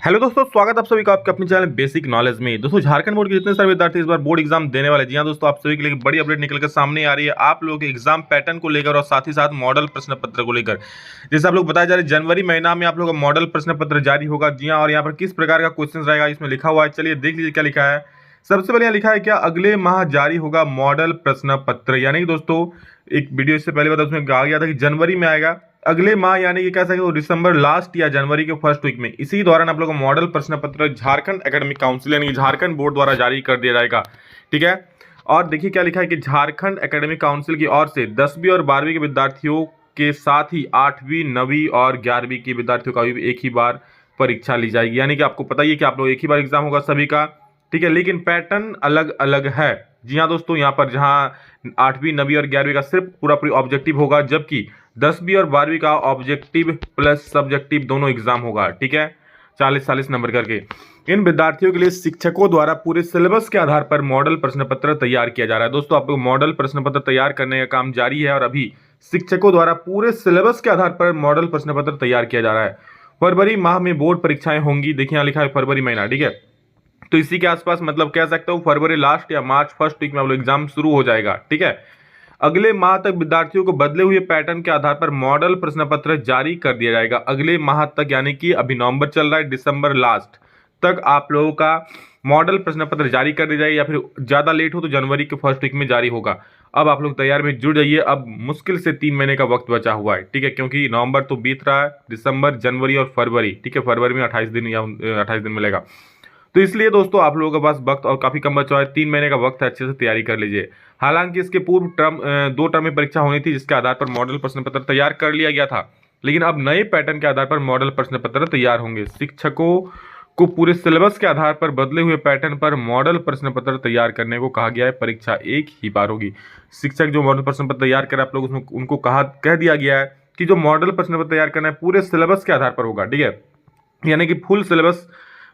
Hello दोस्तों, स्वागत आप सभी का आपके अपने चैनल बेसिक नॉलेज में। दोस्तों, झारखंड बोर्ड के जितने सारे विद्यार्थी इस बार बोर्ड एग्जाम देने वाले, जी हाँ दोस्तों, आप सभी के लिए बड़ी अपडेट निकल कर सामने आ रही है आप लोगों के एग्जाम पैटर्न को लेकर और साथ ही साथ मॉडल प्रश्न पत्र को लेकर। जैसे आप लोग बताया जा रहा है, जनवरी महीना में आप लोगों का मॉडल प्रश्न पत्र जारी होगा। जी हाँ, और यहाँ पर किस प्रकार का क्वेश्चन रहेगा इसमें लिखा हुआ है, चलिए देख लीजिए क्या लिखा है। सबसे पहले यहाँ लिखा है क्या, अगले माह जारी होगा मॉडल प्रश्न पत्र। यानी कि दोस्तों, एक वीडियो इससे पहले बता उसमें कहा गया था कि जनवरी में आएगा, अगले माह यानी कि कह सकते हो दिसंबर लास्ट या जनवरी के फर्स्ट वीक में। इसी दौरान आप लोगों को मॉडल प्रश्न पत्र झारखंड एकेडमिक काउंसिल यानी कि झारखंड बोर्ड द्वारा जारी कर दिया जाएगा। ठीक है, और देखिए क्या लिखा है कि झारखंड एकेडमिक काउंसिल की ओर से 10वीं और 12वीं के विद्यार्थियों के साथ ही 8वीं 9वीं और 11वीं के विद्यार्थियों का भी एक ही बार परीक्षा ली जाएगी। यानी कि आपको पता ही है कि आप लोग एक ही बार एग्जाम होगा सभी का। ठीक है, लेकिन पैटर्न अलग अलग है। जी हाँ दोस्तों, यहाँ पर जहाँ 8वीं 9वीं और 11वीं का सिर्फ पूरा ऑब्जेक्टिव होगा, जबकि 10वीं और 12वीं का ऑब्जेक्टिव प्लस सब्जेक्टिव दोनों एग्जाम होगा। ठीक है, 40-40 नंबर करके। इन विद्यार्थियों के लिए शिक्षकों द्वारा पूरे सिलेबस के आधार पर मॉडल प्रश्न पत्र तैयार किया जा रहा है। दोस्तों, आपको मॉडल प्रश्न पत्र तैयार करने का काम जारी है और अभी शिक्षकों द्वारा पूरे सिलेबस के आधार पर मॉडल प्रश्न पत्र तैयार किया जा रहा है। फरवरी माह में बोर्ड परीक्षाएं होंगी। देखिए यहाँ लिखा है फरवरी महीना। ठीक है, तो इसी के आसपास मतलब कह सकता हूँ फरवरी लास्ट या मार्च फर्स्ट वीक में आप लोग एग्जाम शुरू हो जाएगा। ठीक है, अगले माह तक विद्यार्थियों को बदले हुए पैटर्न के आधार पर मॉडल प्रश्न पत्र जारी कर दिया जाएगा। अगले माह तक यानी कि अभी नवंबर चल रहा है, दिसंबर लास्ट तक आप लोगों का मॉडल प्रश्न पत्र जारी कर दिया जाएगा, या फिर ज्यादा लेट हो तो जनवरी के फर्स्ट वीक में जारी होगा। अब आप लोग तैयार में जुड़ जाइए, अब मुश्किल से 3 महीने का वक्त बचा हुआ है। ठीक है, क्योंकि नवंबर तो बीत रहा है, दिसंबर, जनवरी और फरवरी। ठीक है, फरवरी में 28 दिन या 28 दिन मिलेगा, तो इसलिए दोस्तों आप लोगों के पास वक्त और काफी कम बचा है। 3 महीने का वक्त है, अच्छे से तैयारी कर लीजिए। हालांकि इसके पूर्व टर्म 2 टर्म में परीक्षा होनी थी, जिसके आधार पर मॉडल प्रश्न पत्र तैयार कर लिया गया था, लेकिन अब नए पैटर्न के आधार पर मॉडल प्रश्न पत्र तैयार होंगे। शिक्षकों को पूरे सिलेबस के आधार पर बदले हुए पैटर्न पर मॉडल प्रश्न पत्र तैयार करने को कहा गया है। परीक्षा एक ही बार होगी। शिक्षक जो मॉडल प्रश्न पत्र तैयार कर आप लोग उसमें उनको कह दिया गया है कि जो मॉडल प्रश्न पत्र तैयार करना है पूरे सिलेबस के आधार पर होगा। ठीक है, यानी कि फुल सिलेबस,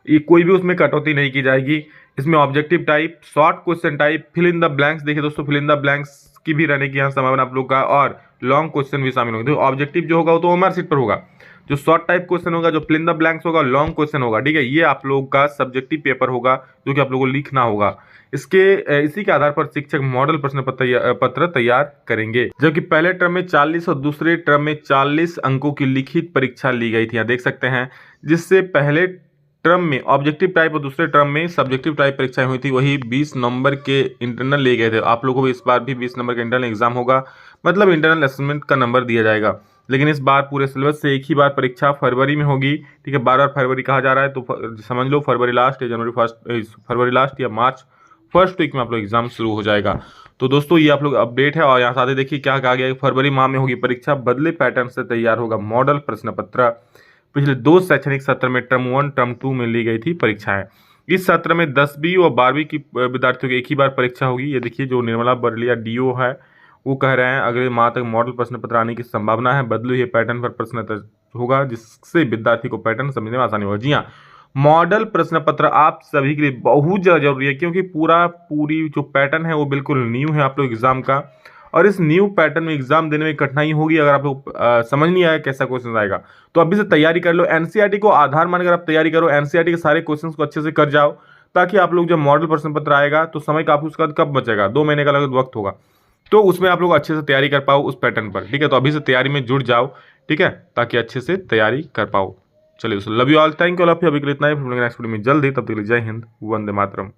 ये कोई भी उसमें कटौती नहीं की जाएगी। इसमें objective type, short question type, fill in the blanks, देखिए दोस्तों फिल इन द ब्लैंक्स की भी रहने की यहाँ संभावना आप लोग का, और लॉन्ग क्वेश्चन भी शामिल होंगे। तो ऑब्जेक्टिव जो होगा वो तो ओएमआर शीट पर होगा, जो शॉर्ट टाइप क्वेश्चन होगा, जो फिल इन द ब्लैंक्स होगा, लॉन्ग क्वेश्चन होगा। ठीक है, ये आप लोग का सब्जेक्टिव पेपर होगा जो कि आप लोगों को लिखना होगा। इसी के आधार पर शिक्षक मॉडल प्रश्न पत्र तैयार करेंगे। जबकि पहले टर्म में 40 और दूसरे टर्म में 40 अंकों की लिखित परीक्षा ली गई थी, यहाँ देख सकते हैं, जिससे पहले टर्म में ऑब्जेक्टिव टाइप और दूसरे टर्म में सब्जेक्टिव टाइप परीक्षाएं हुई थी। वही 20 नंबर के इंटरनल ले गए थे। आप लोगों को इस बार भी 20 नंबर का इंटरनल एग्जाम होगा, मतलब इंटरनल असेसमेंट का नंबर दिया जाएगा। लेकिन इस बार पूरे सिलेबस से एक ही बार परीक्षा फरवरी में होगी। ठीक है, बार बार फरवरी कहा जा रहा है, तो समझ लो फरवरी लास्ट या फरवरी लास्ट या मार्च फर्स्ट वीक में आप लोग एग्जाम शुरू हो जाएगा। तो दोस्तों ये आप लोग अपडेट है, और यहाँ साथ ही देखिए क्या कहा गया है, फरवरी माह में होगी परीक्षा, बदले पैटर्न से तैयार होगा मॉडल प्रश्न पत्र। पिछले 2 शैक्षणिक सत्र में टर्म 1 टर्म 2 में ली गई थी परीक्षाएं। इस सत्र में 10वीं और 12वीं की विद्यार्थियों की एक ही बार परीक्षा होगी। ये देखिए जो निर्मला बरलिया डीओ है वो कह रहे हैं अगले माह तक मॉडल प्रश्न पत्र आने की संभावना है। बदले हुए पैटर्न पर प्रश्न होगा, जिससे विद्यार्थी को पैटर्न समझने में आसानी होगा। जी हाँ, मॉडल प्रश्न पत्र आप सभी के लिए बहुत ज़्यादा जरूरी है, क्योंकि पूरी जो पैटर्न है वो बिल्कुल न्यू है आप लोग एग्जाम का, और इस न्यू पैटर्न में एग्जाम देने में कठिनाई होगी। अगर आप लोग समझ नहीं आया कैसा क्वेश्चन आएगा, तो अभी से तैयारी कर लो। एनसीईआरटी को आधार मानकर आप तैयारी करो, एनसीईआरटी के सारे क्वेश्चंस को अच्छे से कर जाओ, ताकि आप लोग जब मॉडल प्रश्न पत्र आएगा तो समय काफी उसका कब बचेगा, 2 महीने का लगभग वक्त होगा, तो उसमें आप लोग अच्छे से तैयारी कर पाओ उस पैटर्न पर। ठीक है, तो अभी से तैयारी में जुट जाओ। ठीक है, ताकि अच्छे से तैयारी कर पाओ। चलिए दोस्तों, love you all, thank you all of you. अभी के लिए इतना ही, फिर मिलेंगे नेक्स्ट वीडियो में जल्द ही। तब तक के लिए जय हिंद, वंदे मातरम।